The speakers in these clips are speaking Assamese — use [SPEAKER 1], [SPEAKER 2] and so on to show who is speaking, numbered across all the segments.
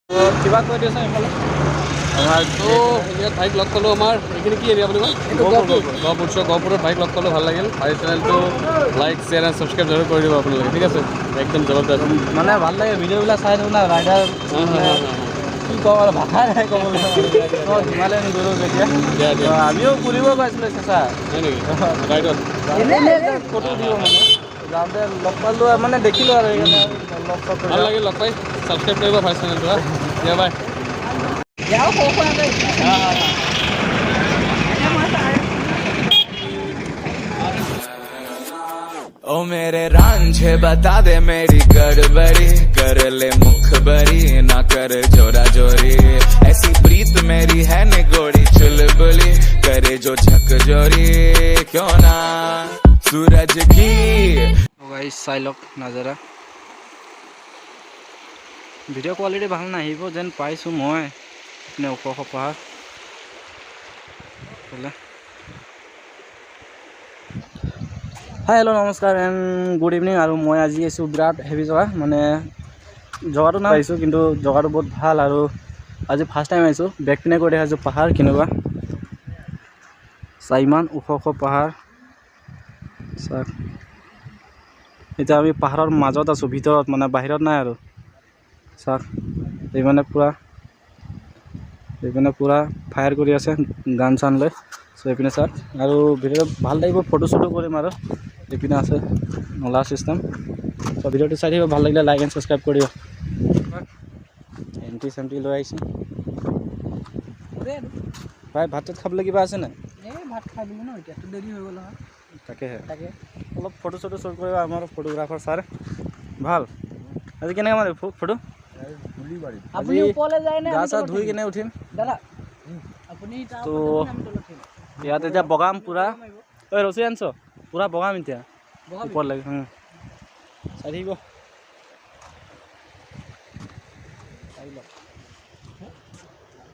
[SPEAKER 1] কিবা কৈ দিছে এইফালে আমাৰতো ইয়াত বাইক লগ পালোঁ আমাৰ এইখিনি কি এৰিয়া বুলি কয় গহপুৰত বাইক লগ পালোঁ ভাল লাগিল আৰু চেনেলটো লাইক শ্বেয়াৰ এণ্ড ছাবস্ক্ৰাইব জৰুৰ কৰি দিব আপোনালোকে ঠিক আছে একদম জবৰদস্ত মানে ভাল লাগে ভিডিঅ'বিলাক চাই থাকোঁ না ৰাইডাৰ কি কওঁ আৰু ভাষাই নাই ক'বলৈ হিমালয়ান গ'লোঁ যেতিয়া আমিও ফুৰিব পাইছিলোঁ চেঁচা হয় নেকি ৰাইডত ফটো দিব মানে যাওঁতে লগ পালোঁ মানে দেখিলোঁ আৰু সেইকাৰণে লগ ভাল লাগিল লগ পাই ছাবস্ক্ৰাইব কৰিব ভাল চেনেলটো দিয়া বাই
[SPEAKER 2] ओ मेरे रांझे बता दे मेरी गड़बड़ी कर ले मुखबरी ना कर जोरा जोरी ऐसी प्रीत मेरी है निगोड़ी चुलबुली करे जो झकझोरी क्यों ना सूरज की
[SPEAKER 1] गाइस চাই লওক নাজাৰা ভিডিঅ' কোৱালিটি ভাল নাহিব যেন পাইছোঁ মই নে ওখ পাহাৰ হাই হেল্ল' নমস্কাৰ এণ্ড গুড ইভিনিং আৰু মই আজি আছোঁ বিৰাট হেভি জগা মানে জগাটো নাই আহিছোঁ কিন্তু জগাটো বহুত ভাল আৰু আজি ফাৰ্ষ্ট টাইম আহিছোঁ বেক পিনে কৰি দেখাইছোঁ পাহাৰ কেনেকুৱা চাই ইমান ওখ পাহাৰ চাওক এতিয়া আমি পাহাৰৰ মাজত আছোঁ ভিতৰত মানে বাহিৰত নাই আৰু চাওক এইপিনে পূৰা ফায়াৰ কৰি আছে গান চান লৈ চ' এইপিনে চাওক আৰু ভিডিঅ'টো ভাল লাগিব ফটো চটো কৰিম আৰু এইপিনে আছে নলা চিষ্টেম চ' ভিডিঅ'টো চাই থাকিব ভাল লাগিলে লাইক এণ্ড ছাবস্ক্ৰাইব কৰি দিয়ক এণ্ট্ৰি চেণ্ট্ৰি লৈ আহিছোঁ ভাই ভাত চাত খাবলৈ কিবা আছে নাই এই ভাত খাই দিলোঁ ন এতিয়াতো দেৰি হৈ গ'ল নহয় তাকে অলপ ফটো চটো শ্বুট কৰিব আমাৰ ফটোগ্ৰাফাৰ ছাৰ ভাল আজি কেনেকৈ মাৰিব ফটো আপুনি ওপৰলৈ যায় নে গা চা ধুই কিনে উঠিম দাদা আপুনি তো ইয়াত এতিয়া বগাম পূৰা ঐ ৰচি আনছ পূৰা বগাম এতিয়া ওপৰলৈকে চাই থাকিব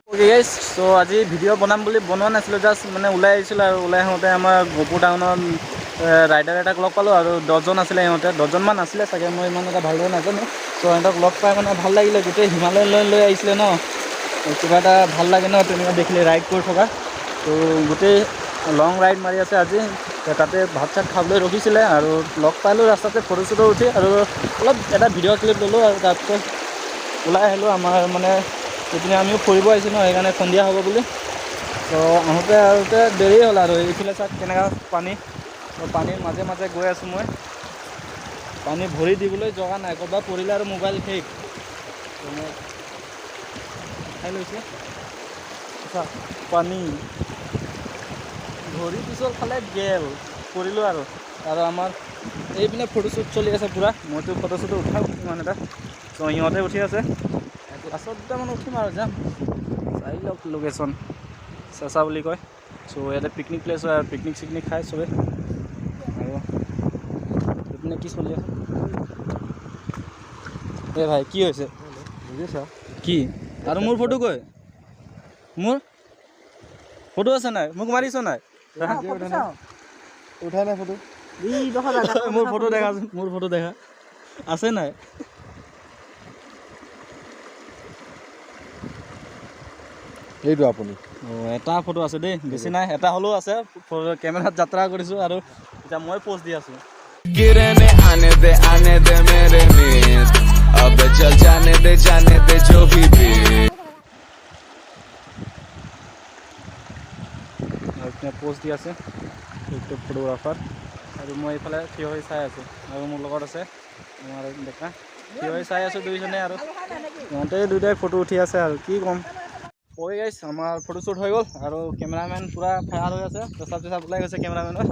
[SPEAKER 1] অ'কে গাইছ চ' আজি ভিডিঅ' বনাম বুলি বনোৱা নাছিলোঁ জাষ্ট মানে ওলাই আহিছিলোঁ আৰু ওলাই আহোঁতে আমাৰ গহপুৰ টাউনত ৰাইডাৰ এটাক লগ পালোঁ আৰু 10জন আছিলে সিহঁতে 10জনমান আছিলে চাগে মই ইমান এটা ভালদৰে নাজানো চ' সিহঁতক লগ পাই মানে ভাল লাগিলে গোটেই হিমালয় লৈ আহিছিলে ন কিবা এটা ভাল লাগে ন তেনেকুৱা দেখিলে ৰাইড কৰি থকা ত' গোটেই লং ৰাইড মাৰি আছে আজি তাতে ভাত চাত খাবলৈ ৰখিছিলে আৰু লগ পালোঁ ৰাস্তাতে ফটো চটো উঠি আৰু অলপ এটা ভিডিঅ' ক্লিপ ল'লোঁ আৰু তাৰপিছত ওলাই আহিলোঁ আমাৰ মানে এইপিনে আমিও ফুৰিব আহিছোঁ ন সেইকাৰণে সন্ধিয়া হ'ব বুলি ত' আহোঁতে দেৰি হ'ল আৰু এইফালে চাওক কেনেকুৱা পানীৰ মাজে মাজে গৈ আছোঁ মই পানী ভৰি দিবলৈ জগা নাই ক'ৰবাত পৰিলে আৰু মোবাইল শেষ খাই লৈছে পানী ভৰি পিছৰ ফালে গেল পৰিলোঁ আৰু আমাৰ এইপিনে ফটোশ্বুট চলি আছে পূৰা মইতো ফটো চটো উঠাওঁ ইমান এটা চ' সিহঁতে উঠি আছে লাষ্টত দুটামান উঠিম আৰু যাম চাই লওক লোকেশ্যন চেঁচা বুলি কয় চ' ইয়াতে পিকনিক প্লেচ হয় আৰু পিকনিক চিকনিক খাই চবে আৰু এইপিনে কি চলি আছে এই ভাই কি হৈছে বুজিছা কি আৰু মোৰ ফটো কৈ মোৰ ফটো আছে নাই মোক মাৰিছ নাই উঠাই নাই ফটো মোৰ ফটো দেখাচোন মোৰ ফটো দেখা আছে নাই এইটো আপুনি এটা ফটো আছে দেই বেছি নাই এটা হ'লেও আছে কেমেৰাত যাত্ৰা কৰিছোঁ আৰু এতিয়া মই পোষ্ট দি আছোঁ
[SPEAKER 2] गिरने आने दे मेरे नींद अब चल जाने दे जो भी
[SPEAKER 1] পোষ্ট দি আছে ইউটিউব ফটোগ্ৰাফাৰ আৰু মই এইফালে থিয় হৈ চাই আছোঁ আৰু মোৰ লগত আছে আমাৰ ডেকা থিয় হৈ চাই আছোঁ দুইজনে আৰু সিহঁতে দুইটাই ফটো উঠি আছে আৰু কি ক'ম কৈ গাইছ আমাৰ ফটোশ্বুট হৈ গ'ল আৰু কেমেৰামেন পূৰা ফায়াৰ হৈ আছে পেচাব ওলাই গৈছে কেমেৰামেনৰ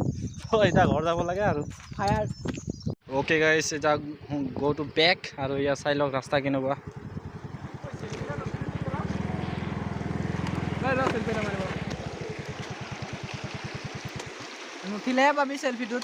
[SPEAKER 1] এতিয়া ঘৰ যাব লাগে আৰু ফায়াৰ অ'কে গাইছ এতিয়া গ' টু বেক আৰু ইয়াত চাই লওক ৰাস্তা কেনেকুৱা নুঠিলেহে পাবি চেল্ফিটোত